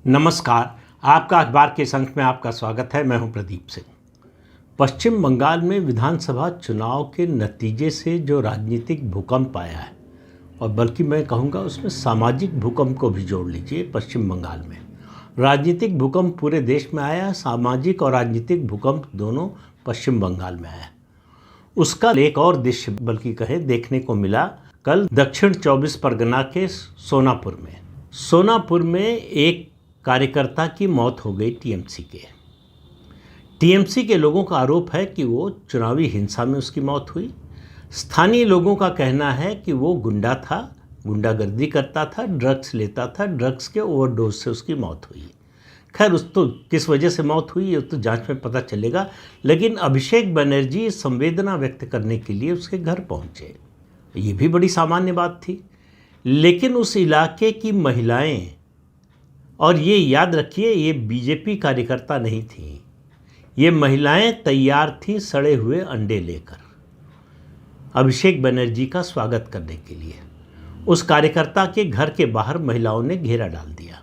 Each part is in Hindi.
नमस्कार। आपका अखबार के संक में आपका स्वागत है। मैं हूं प्रदीप सिंह। पश्चिम बंगाल में विधानसभा चुनाव के नतीजे से जो राजनीतिक भूकंप आया है, और बल्कि मैं कहूँगा उसमें सामाजिक भूकंप को भी जोड़ लीजिए। पश्चिम बंगाल में राजनीतिक भूकंप पूरे देश में आया, सामाजिक और राजनीतिक भूकंप दोनों पश्चिम बंगाल में आया। उसका एक और दृश्य बल्कि कहें देखने को मिला कल दक्षिण 24 परगना के सोनापुर में एक कार्यकर्ता की मौत हो गई। टीएमसी के लोगों का आरोप है कि वो चुनावी हिंसा में उसकी मौत हुई। स्थानीय लोगों का कहना है कि वो गुंडा था, गुंडागर्दी करता था, ड्रग्स लेता था, ड्रग्स के ओवरडोज से उसकी मौत हुई। खैर, उस तो किस वजह से मौत हुई ये तो जांच में पता चलेगा, लेकिन अभिषेक बनर्जी संवेदना व्यक्त करने के लिए उसके घर पहुंचे। ये भी बड़ी सामान्य बात थी। लेकिन उस इलाके की महिलाएं, और ये याद रखिए, ये बीजेपी कार्यकर्ता नहीं थी, ये महिलाएं तैयार थीं सड़े हुए अंडे लेकर अभिषेक बनर्जी का स्वागत करने के लिए। उस कार्यकर्ता के घर के बाहर महिलाओं ने घेरा डाल दिया।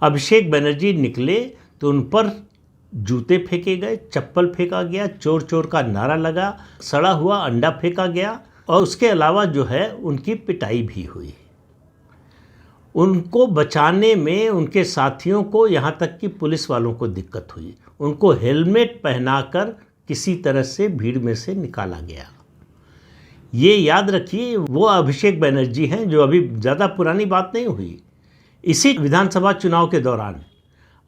अभिषेक बनर्जी निकले तो उन पर जूते फेंके गए, चप्पल फेंका गया, चोर चोर का नारा लगा, सड़ा हुआ अंडा फेंका गया, और उसके अलावा जो है उनकी पिटाई भी हुई। उनको बचाने में उनके साथियों को, यहाँ तक कि पुलिस वालों को दिक्कत हुई। उनको हेलमेट पहनाकर किसी तरह से भीड़ में से निकाला गया। ये याद रखिए, वो अभिषेक बनर्जी हैं जो अभी ज़्यादा पुरानी बात नहीं हुई। इसी विधानसभा चुनाव के दौरान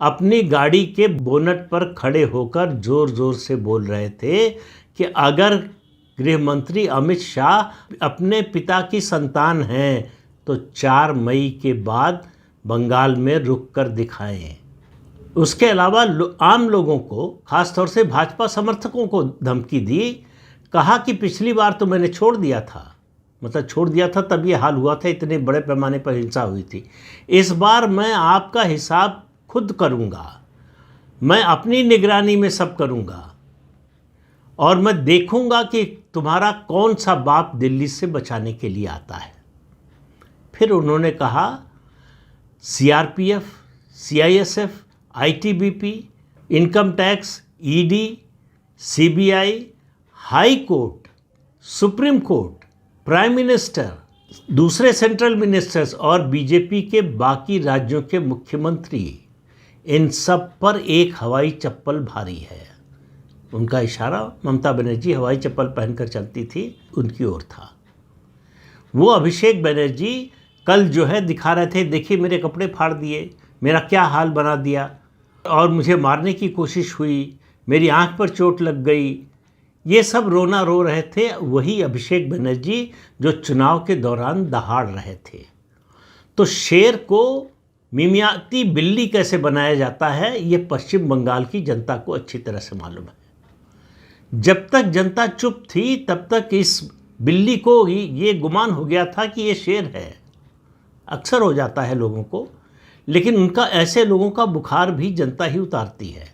अपनी गाड़ी के बोनट पर खड़े होकर ज़ोर ज़ोर से बोल रहे थे कि अगर गृह मंत्री अमित शाह अपने पिता की संतान हैं तो 4 मई के बाद बंगाल में रुक कर दिखाएं। उसके अलावा आम लोगों को, खासतौर से भाजपा समर्थकों को धमकी दी। कहा कि पिछली बार तो मैंने छोड़ दिया था, मतलब छोड़ दिया था तब ये हाल हुआ था, इतने बड़े पैमाने पर हिंसा हुई थी। इस बार मैं आपका हिसाब खुद करूँगा, मैं अपनी निगरानी में सब करूँगा, और मैं देखूँगा कि तुम्हारा कौन सा बाप दिल्ली से बचाने के लिए आता है। फिर उन्होंने कहा CRPF, CISF, ITBP, income tax, ED, CBI, high court, supreme court, prime minister, दूसरे सेंट्रल मिनिस्टर्स और बीजेपी के बाकी राज्यों के मुख्यमंत्री, इन सब पर एक हवाई चप्पल भारी है। उनका इशारा ममता बनर्जी हवाई चप्पल पहनकर चलती थी उनकी ओर था। वो अभिषेक बनर्जी कल जो है दिखा रहे थे, देखिए मेरे कपड़े फाड़ दिए, मेरा क्या हाल बना दिया, और मुझे मारने की कोशिश हुई, मेरी आंख पर चोट लग गई। ये सब रोना रो रहे थे वही अभिषेक बनर्जी जो चुनाव के दौरान दहाड़ रहे थे। तो शेर को मिमियाती बिल्ली कैसे बनाया जाता है ये पश्चिम बंगाल की जनता को अच्छी तरह से मालूम है। जब तक जनता चुप थी तब तक इस बिल्ली को ही ये गुमान हो गया था कि ये शेर है। अक्सर हो जाता है लोगों को, लेकिन उनका, ऐसे लोगों का बुखार भी जनता ही उतारती है।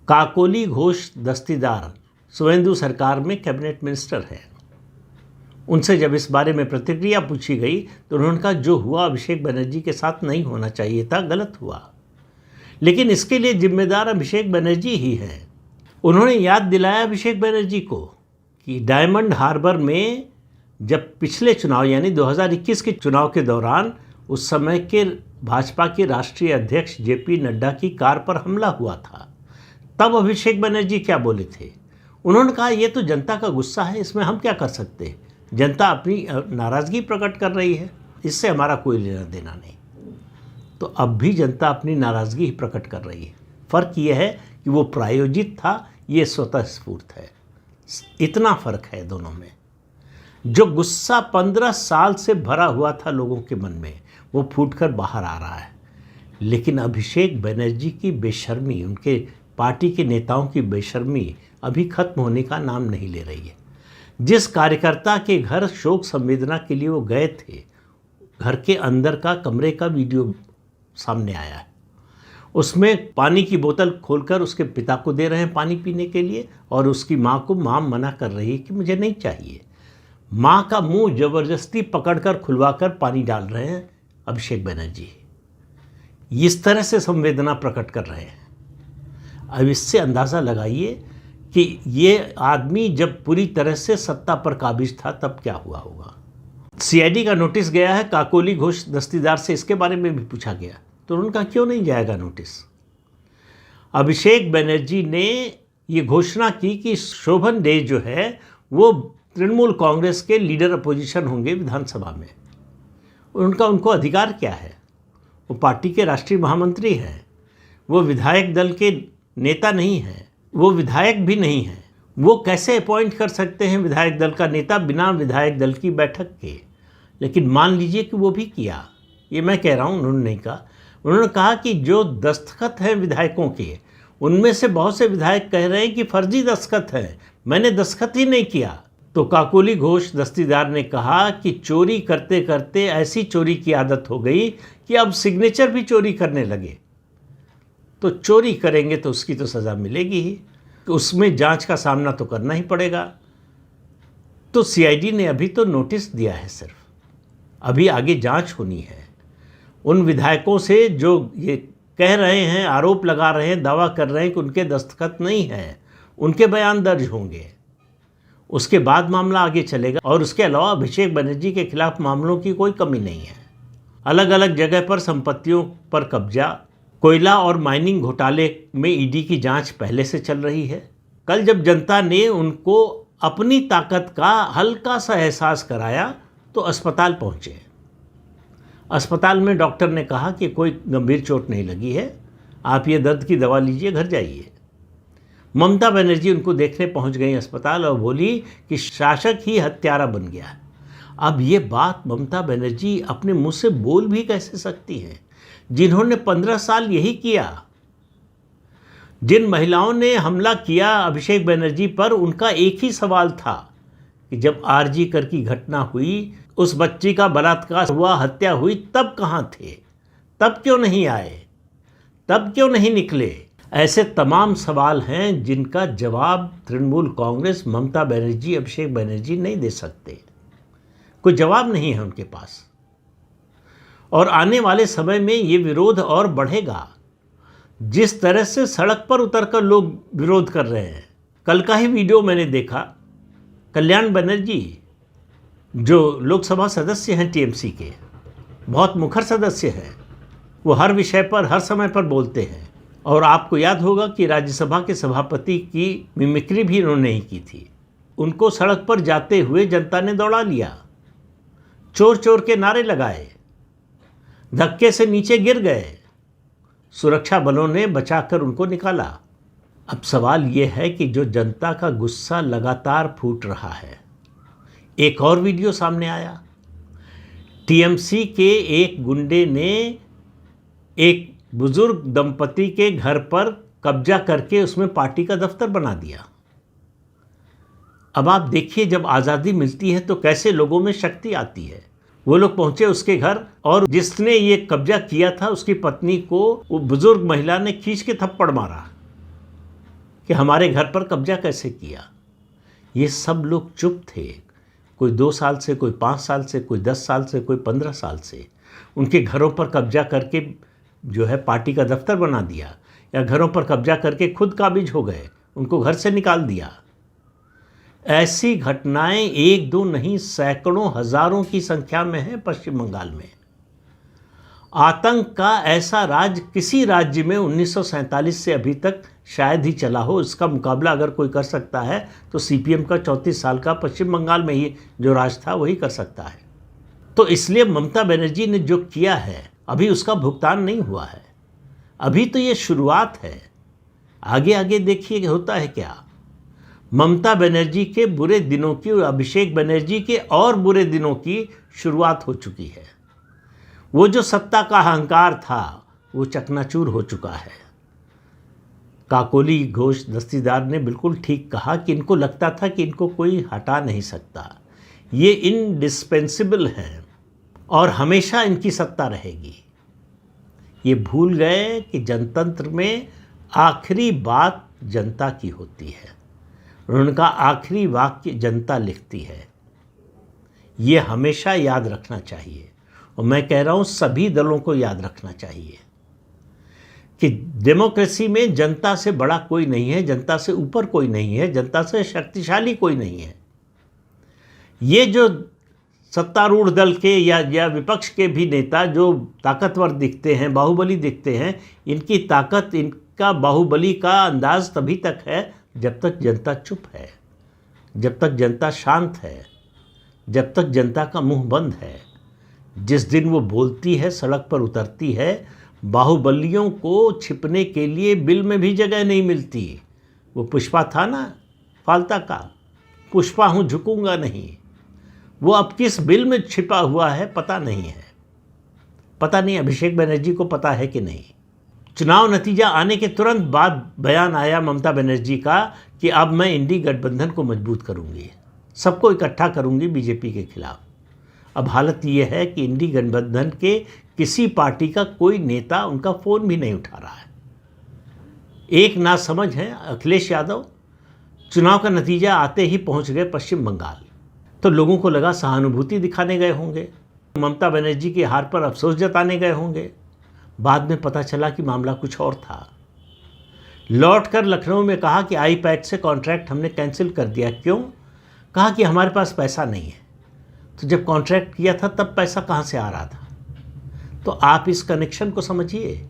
काकोली घोष दस्तीदार शुवेंदु सरकार में कैबिनेट मिनिस्टर है। उनसे जब इस बारे में प्रतिक्रिया पूछी गई तो उन्होंने कहा जो हुआ अभिषेक बनर्जी के साथ नहीं होना चाहिए था, गलत हुआ, लेकिन इसके लिए जिम्मेदार अभिषेक बनर्जी ही है। उन्होंने याद दिलाया अभिषेक बनर्जी को कि डायमंड हार्बर में जब पिछले चुनाव यानी 2021 के चुनाव के दौरान उस समय के भाजपा के राष्ट्रीय अध्यक्ष जेपी नड्डा की कार पर हमला हुआ था, तब अभिषेक बनर्जी क्या बोले थे? उन्होंने कहा ये तो जनता का गुस्सा है, इसमें हम क्या कर सकते हैं, जनता अपनी नाराज़गी प्रकट कर रही है, इससे हमारा कोई लेना देना नहीं। तो अब भी जनता अपनी नाराज़गी ही प्रकट कर रही है। फ़र्क ये है कि वो प्रायोजित था, ये स्वतः स्फूर्त है। इतना फ़र्क है दोनों में। जो गुस्सा 15 साल से भरा हुआ था लोगों के मन में, वो फूटकर बाहर आ रहा है। लेकिन अभिषेक बनर्जी की बेशर्मी, उनके पार्टी के नेताओं की बेशर्मी अभी खत्म होने का नाम नहीं ले रही है। जिस कार्यकर्ता के घर शोक संवेदना के लिए वो गए थे, घर के अंदर का कमरे का वीडियो सामने आया है। उसमें पानी की बोतल खोलकर उसके पिता को दे रहे हैं पानी पीने के लिए, और उसकी माँ मना कर रही है कि मुझे नहीं चाहिए। माँ का मुंह जबरदस्ती पकड़कर खुलवाकर पानी डाल रहे हैं अभिषेक बनर्जी। इस तरह से संवेदना प्रकट कर रहे हैं। अब इससे अंदाज़ा लगाइए कि ये आदमी जब पूरी तरह से सत्ता पर काबिज था तब क्या हुआ होगा। सीआईडी का नोटिस गया है, काकोली घोष दस्तीदार से इसके बारे में भी पूछा गया तो उनका क्यों नहीं जाएगा नोटिस। अभिषेक बनर्जी ने ये घोषणा की कि शोभन डे जो है वो तृणमूल कांग्रेस के लीडर अपोजिशन होंगे विधानसभा में। उनको अधिकार क्या है? वो पार्टी के राष्ट्रीय महामंत्री हैं, वो विधायक दल के नेता नहीं हैं, वो विधायक भी नहीं हैं। वो कैसे अपॉइंट कर सकते हैं विधायक दल का नेता बिना विधायक दल की बैठक के? लेकिन मान लीजिए कि वो भी किया, ये मैं कह रहा हूँ, उन्होंने नहीं कहा। उन्होंने कहा कि जो दस्तखत हैं विधायकों के, उनमें से बहुत से विधायक कह रहे हैं कि फर्जी दस्तखत है, मैंने दस्तखत ही नहीं किया। तो काकोली घोष दस्तीदार ने कहा कि चोरी करते करते ऐसी चोरी की आदत हो गई कि अब सिग्नेचर भी चोरी करने लगे। तो चोरी करेंगे तो उसकी तो सज़ा मिलेगी ही, तो उसमें जांच का सामना तो करना ही पड़ेगा। तो सीआईडी ने अभी तो नोटिस दिया है, सिर्फ अभी आगे जांच होनी है। उन विधायकों से जो ये कह रहे हैं, आरोप लगा रहे हैं, दावा कर रहे हैं कि उनके दस्तखत नहीं हैं, उनके बयान दर्ज होंगे, उसके बाद मामला आगे चलेगा। और उसके अलावा अभिषेक बनर्जी के खिलाफ मामलों की कोई कमी नहीं है। अलग अलग जगह पर संपत्तियों पर कब्जा, कोयला और माइनिंग घोटाले में ईडी की जांच पहले से चल रही है। कल जब जनता ने उनको अपनी ताकत का हल्का सा एहसास कराया तो अस्पताल पहुंचे। अस्पताल में डॉक्टर ने कहा कि कोई गंभीर चोट नहीं लगी है, आप ये दर्द की दवा लीजिए, घर जाइए। ममता बनर्जी उनको देखने पहुंच गई अस्पताल और बोली कि शासक ही हत्यारा बन गया। अब ये बात ममता बनर्जी अपने मुंह से बोल भी कैसे सकती हैं, जिन्होंने 15 साल यही किया। जिन महिलाओं ने हमला किया अभिषेक बनर्जी पर, उनका एक ही सवाल था कि जब आरजी कर की घटना हुई, उस बच्ची का बलात्कार हुआ, हत्या हुई, तब कहाँ थे? तब क्यों नहीं आए? तब क्यों नहीं निकले? ऐसे तमाम सवाल हैं जिनका जवाब तृणमूल कांग्रेस, ममता बनर्जी, अभिषेक बनर्जी नहीं दे सकते। कोई जवाब नहीं है उनके पास। और आने वाले समय में ये विरोध और बढ़ेगा। जिस तरह से सड़क पर उतरकर लोग विरोध कर रहे हैं, कल का ही वीडियो मैंने देखा, कल्याण बनर्जी जो लोकसभा सदस्य हैं टीएमसी के, बहुत मुखर सदस्य हैं, वो हर विषय पर हर समय पर बोलते हैं। और आपको याद होगा कि राज्यसभा के सभापति की मिमिक्री भी उन्होंने ही की थी। उनको सड़क पर जाते हुए जनता ने दौड़ा लिया, चोर चोर के नारे लगाए, धक्के से नीचे गिर गए, सुरक्षा बलों ने बचाकर उनको निकाला। अब सवाल ये है कि जो जनता का गुस्सा लगातार फूट रहा है, एक और वीडियो सामने आया। टीएमसी के एक गुंडे ने एक बुजुर्ग दंपति के घर पर कब्जा करके उसमें पार्टी का दफ्तर बना दिया। अब आप देखिए, जब आज़ादी मिलती है तो कैसे लोगों में शक्ति आती है। वो लोग पहुंचे उसके घर और जिसने ये कब्जा किया था उसकी पत्नी को वो बुजुर्ग महिला ने खींच के थप्पड़ मारा कि हमारे घर पर कब्जा कैसे किया। ये सब लोग चुप थे, कोई 2 साल से, कोई 5 साल से, कोई 10 साल से, कोई 15 साल से। उनके घरों पर कब्जा करके जो है पार्टी का दफ्तर बना दिया, या घरों पर कब्जा करके खुद काबिज हो गए, उनको घर से निकाल दिया। ऐसी घटनाएं 1-2 नहीं, सैकड़ों हजारों की संख्या में है पश्चिम बंगाल में। आतंक का ऐसा राज किसी राज्य में 1947 से अभी तक शायद ही चला हो। इसका मुकाबला अगर कोई कर सकता है तो सीपीएम का 34 साल का पश्चिम बंगाल में ही जो राज था वही कर सकता है। तो इसलिए ममता बनर्जी ने जो किया है अभी उसका भुगतान नहीं हुआ है, अभी तो ये शुरुआत है। आगे आगे देखिए होता है क्या। ममता बनर्जी के बुरे दिनों की और अभिषेक बनर्जी के और बुरे दिनों की शुरुआत हो चुकी है। वो जो सत्ता का अहंकार था वो चकनाचूर हो चुका है। काकोली घोष दस्तीदार ने बिल्कुल ठीक कहा कि इनको लगता था कि इनको कोई हटा नहीं सकता, ये इनडिस्पेंसिबल हैं और हमेशा इनकी सत्ता रहेगी। ये भूल गए कि जनतंत्र में आखिरी बात जनता की होती है, उनका आखिरी वाक्य जनता लिखती है। ये हमेशा याद रखना चाहिए और मैं कह रहा हूँ सभी दलों को याद रखना चाहिए। कि डेमोक्रेसी में जनता से बड़ा कोई नहीं है, जनता से ऊपर कोई नहीं है, जनता से शक्तिशाली कोई नहीं है। ये जो सत्तारूढ़ दल के या विपक्ष के भी नेता जो ताकतवर दिखते हैं, बाहुबली दिखते हैं, इनकी ताकत, इनका बाहुबली का अंदाज तभी तक है जब तक जनता चुप है, जब तक जनता शांत है, जब तक जनता का मुंह बंद है। जिस दिन वो बोलती है, सड़क पर उतरती है, बाहुबलियों को छिपने के लिए बिल में भी जगह नहीं मिलती। वो पुष्पा था ना फालता का, पुष्पा हूँ झुकूंगा नहीं, वो अब किस बिल में छिपा हुआ है पता नहीं है। पता नहीं अभिषेक बनर्जी को पता है कि नहीं। चुनाव नतीजा आने के तुरंत बाद बयान आया ममता बनर्जी का कि अब मैं इंडी गठबंधन को मजबूत करूंगी, सबको इकट्ठा करूंगी बीजेपी के खिलाफ। अब हालत ये है कि इंडी गठबंधन के किसी पार्टी का कोई नेता उनका फ़ोन भी नहीं उठा रहा है। एक नासमझ है अखिलेश यादव, चुनाव का नतीजा आते ही पहुंच गए पश्चिम बंगाल, तो लोगों को लगा सहानुभूति दिखाने गए होंगे, ममता बनर्जी की हार पर अफसोस जताने गए होंगे। बाद में पता चला कि मामला कुछ और था। लौटकर लखनऊ में कहा कि आईपैड से कॉन्ट्रैक्ट हमने कैंसिल कर दिया। क्यों? कहा कि हमारे पास पैसा नहीं है। तो जब कॉन्ट्रैक्ट किया था तब पैसा कहाँ से आ रहा था? तो आप इस कनेक्शन को समझिए।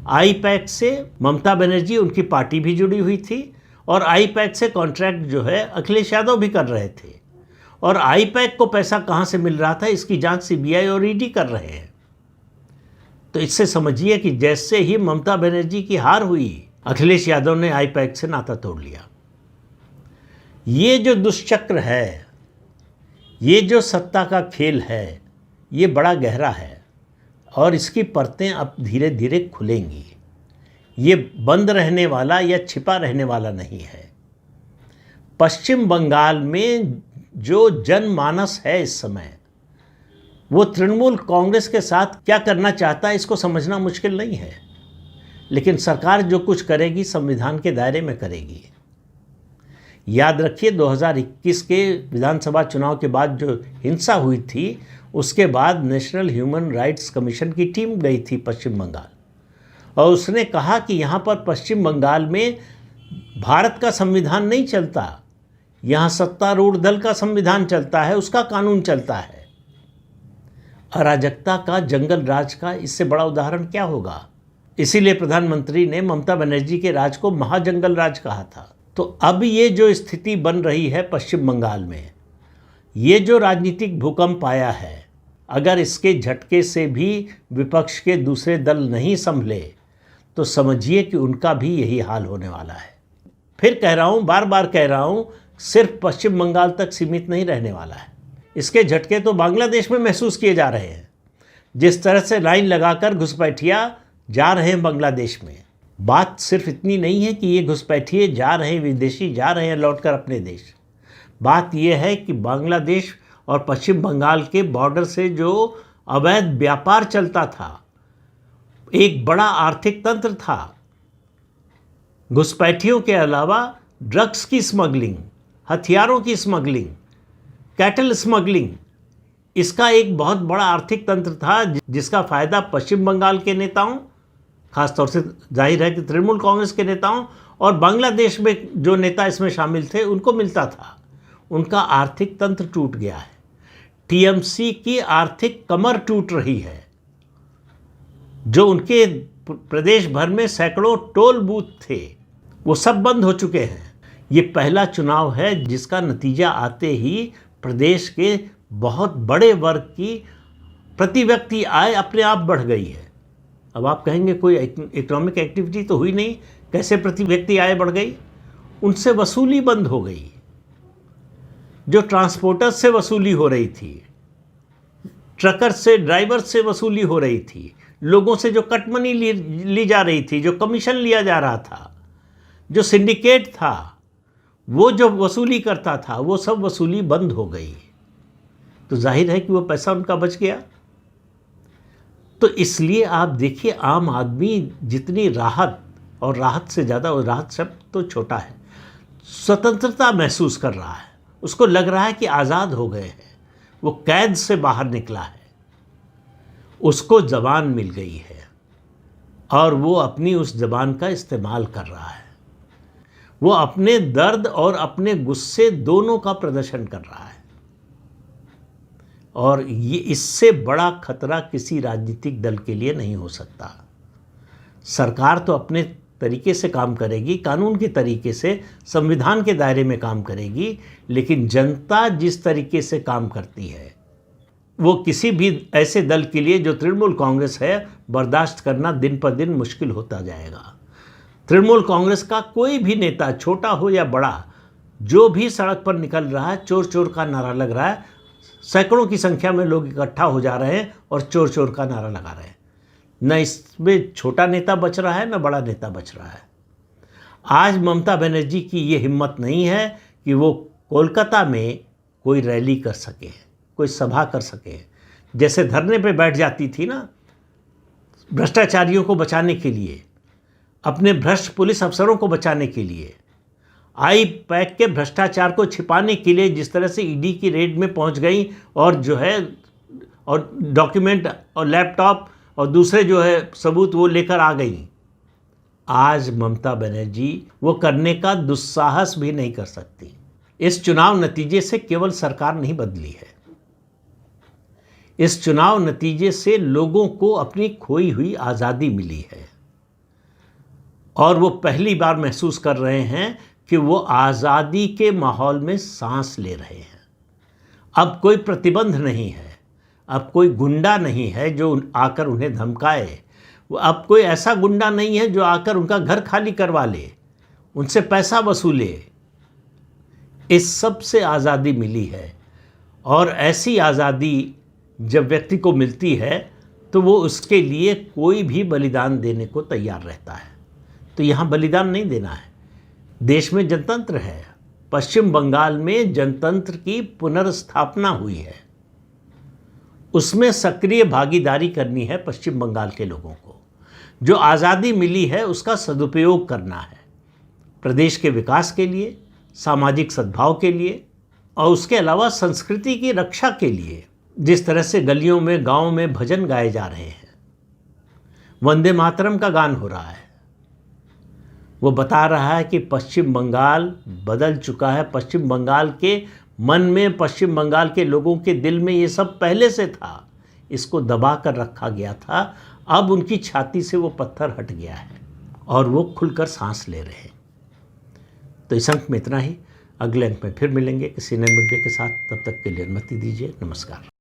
आईपैड से ममता बनर्जी, उनकी पार्टी भी जुड़ी हुई थी, और आईपैड से कॉन्ट्रैक्ट जो है अखिलेश यादव भी कर रहे थे, और आईपैड को पैसा कहाँ से मिल रहा था इसकी जांच सीबीआई और ईडी कर रहे हैं। तो इससे समझिए कि जैसे ही ममता बनर्जी की हार हुई, अखिलेश यादव ने आईपैड से नाता तोड़ लिया। ये जो दुष्चक्र है, ये जो सत्ता का खेल है, ये बड़ा गहरा है और इसकी परतें अब धीरे धीरे खुलेंगी। ये बंद रहने वाला या छिपा रहने वाला नहीं है। पश्चिम बंगाल में जो जनमानस है इस समय, वो तृणमूल कांग्रेस के साथ क्या करना चाहता है इसको समझना मुश्किल नहीं है। लेकिन सरकार जो कुछ करेगी संविधान के दायरे में करेगी। याद रखिए 2021 के विधानसभा चुनाव के बाद जो हिंसा हुई थी, उसके बाद नेशनल ह्यूमन राइट्स कमीशन की टीम गई थी पश्चिम बंगाल, और उसने कहा कि यहाँ पर पश्चिम बंगाल में भारत का संविधान नहीं चलता, यहाँ सत्तारूढ़ दल का संविधान चलता है, उसका कानून चलता है। अराजकता का, जंगल राज का इससे बड़ा उदाहरण क्या होगा? इसीलिए प्रधानमंत्री ने ममता बनर्जी के राज को महाजंगल राज कहा था। तो अब ये जो स्थिति बन रही है पश्चिम बंगाल में, ये जो राजनीतिक भूकंप आया है, अगर इसके झटके से भी विपक्ष के दूसरे दल नहीं संभले तो समझिए कि उनका भी यही हाल होने वाला है। फिर कह रहा हूँ, बार बार कह रहा हूँ, सिर्फ पश्चिम बंगाल तक सीमित नहीं रहने वाला है। इसके झटके तो बांग्लादेश में महसूस किए जा रहे हैं। जिस तरह से लाइन लगाकर घुसपैठिया जा रहे हैं बांग्लादेश में, बात सिर्फ इतनी नहीं है कि ये घुसपैठिए जा रहे हैं, विदेशी जा रहे हैं लौटकर अपने देश। बात यह है कि बांग्लादेश और पश्चिम बंगाल के बॉर्डर से जो अवैध व्यापार चलता था, एक बड़ा आर्थिक तंत्र था। घुसपैठियों के अलावा ड्रग्स की स्मगलिंग, हथियारों की स्मगलिंग, कैटल स्मगलिंग, इसका एक बहुत बड़ा आर्थिक तंत्र था जिसका फ़ायदा पश्चिम बंगाल के नेताओं, खासतौर से जाहिर है कि तृणमूल कांग्रेस के नेताओं, और बांग्लादेश में जो नेता इसमें शामिल थे उनको मिलता था। उनका आर्थिक तंत्र टूट गया है। टीएमसी की आर्थिक कमर टूट रही है। जो उनके प्रदेश भर में सैकड़ों टोल बूथ थे, वो सब बंद हो चुके हैं। ये पहला चुनाव है जिसका नतीजा आते ही प्रदेश के बहुत बड़े वर्ग की प्रति व्यक्ति आय अपने आप बढ़ गई है। अब आप कहेंगे कोई इकोनॉमिक एक्टिविटी तो हुई नहीं, कैसे प्रति व्यक्ति आय बढ़ गई? उनसे वसूली बंद हो गई। जो ट्रांसपोर्टर से वसूली हो रही थी, ट्रकर से, ड्राइवर से वसूली हो रही थी, लोगों से जो कट मनी ली जा रही थी, जो कमीशन लिया जा रहा था, जो सिंडिकेट था, वो जो वसूली करता था, वो सब वसूली बंद हो गई। तो जाहिर है कि वो पैसा उनका बच गया। तो इसलिए आप देखिए, आम आदमी जितनी राहत, और राहत से ज़्यादा, और राहत शब्द तो छोटा है, स्वतंत्रता महसूस कर रहा है। उसको लग रहा है कि आज़ाद हो गए हैं, वो कैद से बाहर निकला है, उसको ज़बान मिल गई है। और वो अपनी उस ज़बान का इस्तेमाल कर रहा है। वो अपने दर्द और अपने गुस्से दोनों का प्रदर्शन कर रहा है, और ये इससे बड़ा खतरा किसी राजनीतिक दल के लिए नहीं हो सकता। सरकार तो अपने तरीके से काम करेगी, कानून के तरीके से, संविधान के दायरे में काम करेगी, लेकिन जनता जिस तरीके से काम करती है वो किसी भी ऐसे दल के लिए जो तृणमूल कांग्रेस है बर्दाश्त करना दिन पर दिन मुश्किल होता जाएगा। तृणमूल कांग्रेस का कोई भी नेता, छोटा हो या बड़ा, जो भी सड़क पर निकल रहा है, चोर चोर का नारा लग रहा है, सैकड़ों की संख्या में लोग इकट्ठा हो जा रहे हैं और चोर चोर का नारा लगा रहे हैं। न इसमें छोटा नेता बच रहा है, न बड़ा नेता बच रहा है। आज ममता बनर्जी की ये हिम्मत नहीं है कि वो कोलकाता में कोई रैली कर सके, कोई सभा कर सके। जैसे धरने पे बैठ जाती थी ना भ्रष्टाचारियों को बचाने के लिए, अपने भ्रष्ट पुलिस अफसरों को बचाने के लिए, आई पैक के भ्रष्टाचार को छिपाने के लिए जिस तरह से ईडी की रेड में पहुंच गई और जो है और डॉक्यूमेंट और लैपटॉप और दूसरे जो है सबूत वो लेकर आ गई, आज ममता बनर्जी वो करने का दुस्साहस भी नहीं कर सकती। इस चुनाव नतीजे से केवल सरकार नहीं बदली है, इस चुनाव नतीजे से लोगों को अपनी खोई हुई आज़ादी मिली है और वो पहली बार महसूस कर रहे हैं कि वो आज़ादी के माहौल में सांस ले रहे हैं। अब कोई प्रतिबंध नहीं है, अब कोई गुंडा नहीं है जो आकर उन्हें धमकाए, अब कोई ऐसा गुंडा नहीं है जो आकर उनका घर खाली करवा ले, उनसे पैसा वसूले। इस सब से आज़ादी मिली है, और ऐसी आज़ादी जब व्यक्ति को मिलती है तो वो उसके लिए कोई भी बलिदान देने को तैयार रहता है। तो यहाँ बलिदान नहीं देना है, देश में जनतंत्र है। पश्चिम बंगाल में जनतंत्र की पुनर्स्थापना हुई है, उसमें सक्रिय भागीदारी करनी है पश्चिम बंगाल के लोगों को। जो आज़ादी मिली है उसका सदुपयोग करना है प्रदेश के विकास के लिए, सामाजिक सद्भाव के लिए, और उसके अलावा संस्कृति की रक्षा के लिए। जिस तरह से गलियों में, गाँव में भजन गाए जा रहे हैं, वंदे मातरम का गान हो रहा है, वो बता रहा है कि पश्चिम बंगाल बदल चुका है। पश्चिम बंगाल के मन में, पश्चिम बंगाल के लोगों के दिल में ये सब पहले से था, इसको दबा कर रखा गया था। अब उनकी छाती से वो पत्थर हट गया है और वो खुलकर सांस ले रहे हैं। तो इस अंक में इतना ही। अगले अंक में फिर मिलेंगे किसी नए मुद्दे के साथ। तब तक के लिए अनुमति दीजिए। नमस्कार।